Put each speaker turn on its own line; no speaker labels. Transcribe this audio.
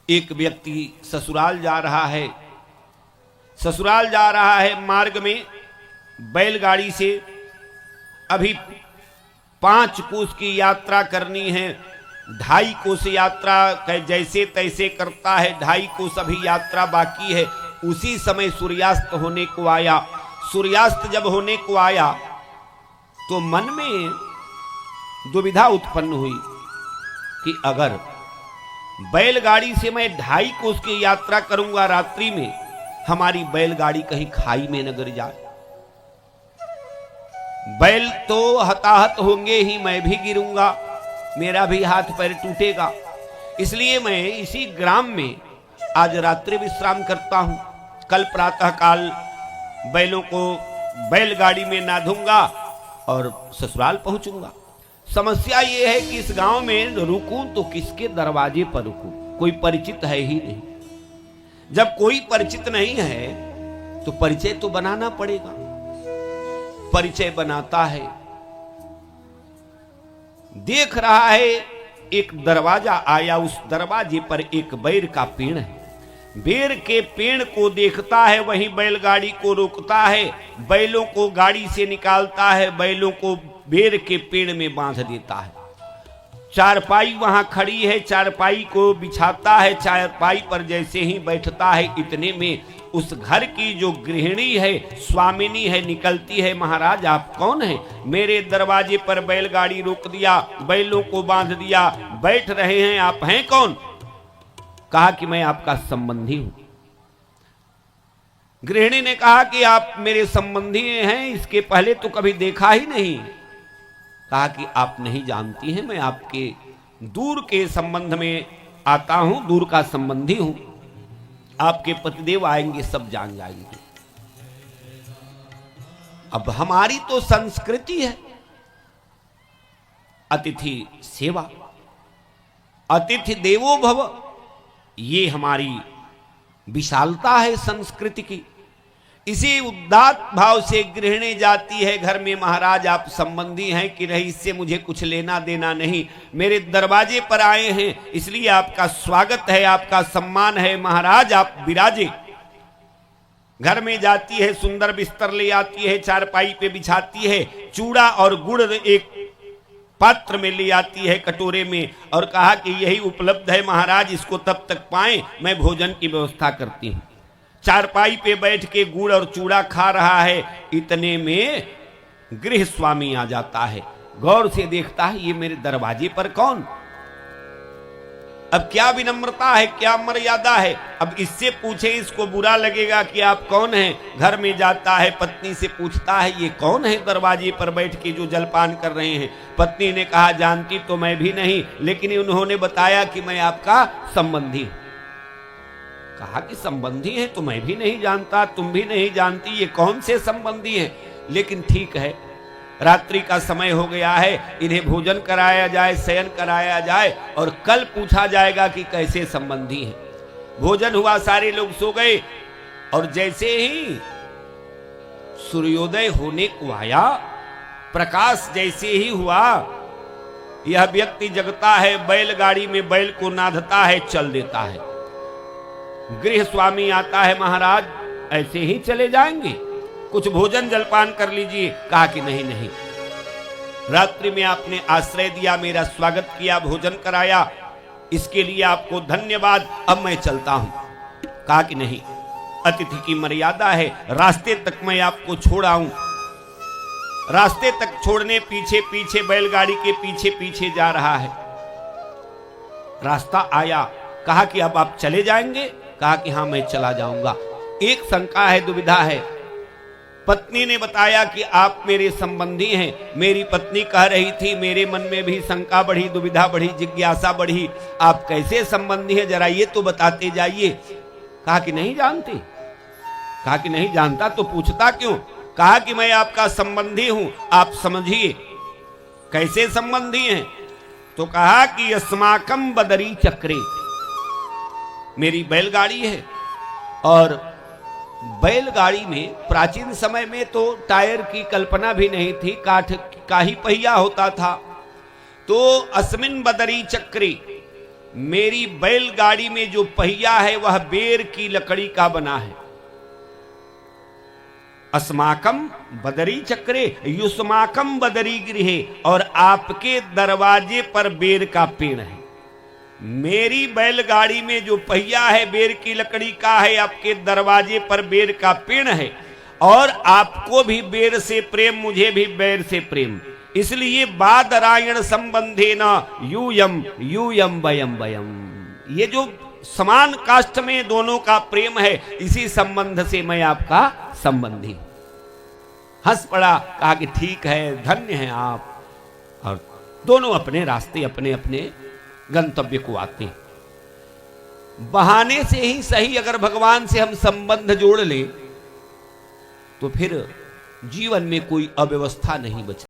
एक व्यक्ति ससुराल जा रहा है। ससुराल जा रहा है, मार्ग में बैलगाड़ी से अभी 5 कोस की यात्रा करनी है। 2.5 कोस यात्रा जैसे तैसे करता है, 2.5 कोस अभी यात्रा बाकी है। उसी समय सूर्यास्त होने को आया। सूर्यास्त जब होने को आया तो मन में दुविधा उत्पन्न हुई कि अगर बैलगाड़ी से मैं 2.5 कोस की यात्रा करूंगा रात्रि में, हमारी बैलगाड़ी कहीं खाई में न गिर जाए। बैल तो हताहत होंगे ही, मैं भी गिरूंगा, मेरा भी हाथ पैर टूटेगा। इसलिए मैं इसी ग्राम में आज रात्रि विश्राम करता हूं। कल प्रातः काल बैलों को बैलगाड़ी में नाधूंगा और ससुराल पहुंचूंगा। समस्या यह है कि इस गांव में रुकूं तो किसके दरवाजे पर रुकूं, कोई परिचित है ही नहीं। जब कोई परिचित नहीं है तो परिचय तो बनाना पड़ेगा। परिचय बनाता है, देख रहा है एक दरवाजा आया, उस दरवाजे पर एक बेर का पेड़ है। बेर के पेड़ को देखता है, वहीं बैलगाड़ी को रोकता है, बैलों को गाड़ी से निकालता है, बैलों को बेर के पेड़ में बांध देता है। चारपाई वहां खड़ी है, चारपाई को बिछाता है। चारपाई पर जैसे ही बैठता है, इतने में उस घर की जो गृहिणी है, स्वामिनी है, निकलती है। महाराज आप कौन हैं? मेरे दरवाजे पर बैलगाड़ी रोक दिया, बैलों को बांध दिया, बैठ रहे हैं, आप हैं कौन? कहा कि मैं आपका संबंधी हूं। गृहिणी ने कहा कि आप मेरे संबंधी हैं, इसके पहले तो कभी देखा ही नहीं। कहा कि आप नहीं जानती हैं, मैं आपके दूर के संबंध में आता हूं, दूर का संबंधी हूं। आपके पतिदेव आएंगे, सब जान जाएंगे। अब हमारी तो संस्कृति है अतिथि सेवा, अतिथि देवो भव, ये हमारी विशालता है संस्कृति की। इसी उदात्त भाव से गृहिणी जाती है घर में। महाराज आप संबंधी हैं कि नहीं, इससे मुझे कुछ लेना देना नहीं, मेरे दरवाजे पर आए हैं इसलिए आपका स्वागत है, आपका सम्मान है, महाराज आप विराजे। घर में जाती है, सुंदर बिस्तर ले आती है, चारपाई पे बिछाती है, चूड़ा और गुड़ एक पात्र में ले आती है, कटोरे में, और कहा कि यही उपलब्ध है महाराज, इसको तब तक पाएं, मैं भोजन की व्यवस्था करती हूं। चारपाई पे बैठ के गुड़ और चूड़ा खा रहा है। इतने में गृह स्वामी आ जाता है, गौर से देखता है ये मेरे दरवाजे पर कौन। अब क्या विनम्रता है, क्या मर्यादा है। अब इससे पूछे इसको बुरा लगेगा कि आप कौन हैं। घर में जाता है, पत्नी से पूछता है ये कौन है दरवाजे पर बैठ के जो जलपान कर रहे हैं। पत्नी ने कहा जानती तो मैं भी नहीं, लेकिन उन्होंने बताया कि मैं आपका संबंधी हूं। कहा कि संबंधी है तो मैं भी नहीं जानता, तुम भी नहीं जानती, ये कौन से संबंधी हैं। लेकिन ठीक है, रात्रि का समय हो गया है, इन्हें भोजन कराया जाए, शयन कराया जाए, और कल पूछा जाएगा कि कैसे संबंधी हैं। भोजन हुआ, सारे लोग सो गए, और जैसे ही सूर्योदय होने को आया, प्रकाश जैसे ही हुआ, यह व्यक्ति जगता है, बैलगाड़ी में बैल को नाधता है, चल देता है। गृह स्वामी आता है, महाराज ऐसे ही चले जाएंगे, कुछ भोजन जलपान कर लीजिए। कहा कि नहीं नहीं, रात्रि में आपने आश्रय दिया, मेरा स्वागत किया, भोजन कराया, इसके लिए आपको धन्यवाद, अब मैं चलता हूं। कहा कि नहीं, अतिथि की मर्यादा है, रास्ते तक मैं आपको छोड़ आऊं। रास्ते तक छोड़ने पीछे पीछे बैलगाड़ी के पीछे पीछे जा रहा है। रास्ता आया, कहा कि अब आप चले जाएंगे। कहा कि हां मैं चला जाऊंगा। एक शंका है, दुविधा है। पत्नी ने बताया कि आप मेरे संबंधी हैं। मेरी पत्नी कह रही थी, मेरे मन में भी शंका बढ़ी, दुविधा बढ़ी, जिज्ञासा बढ़ी, आप कैसे संबंधी हैं, जरा ये तो बताते जाइए। कहा कि नहीं जानते। कहा कि नहीं जानता तो पूछता क्यों। कहा कि मैं आपका संबंधी हूं, आप समझिए। कैसे संबंधी हैं? तो कहा कि अस्माकम बदरी चक्रे, मेरी बैलगाड़ी है, और बैलगाड़ी में प्राचीन समय में तो टायर की कल्पना भी नहीं थी, काठ का ही पहिया होता था। तो अस्मिन बदरी चक्री, मेरी बैलगाड़ी में जो पहिया है वह बेर की लकड़ी का बना है। अस्माकम बदरी चक्रे युष्माकम बदरी गृहे, और आपके दरवाजे पर बेर का पेड़ है। मेरी बैलगाड़ी में जो पहिया है बेर की लकड़ी का है, आपके दरवाजे पर बेर का पेड़ है, और आपको भी बेर से प्रेम, मुझे भी बेर से प्रेम, इसलिए बादरायण संबंधे न यूयम यूयम वयम वयम। ये जो समान काष्ठ में दोनों का प्रेम है, इसी संबंध से मैं आपका संबंधी। हंस पड़ा, कहा कि ठीक है, धन्य हैं आप। और दोनों अपने रास्ते, अपने अपने गंतव्य को आते हैं। बहाने से ही सही अगर भगवान से हम संबंध जोड़ लें तो फिर जीवन में कोई अव्यवस्था नहीं बचती।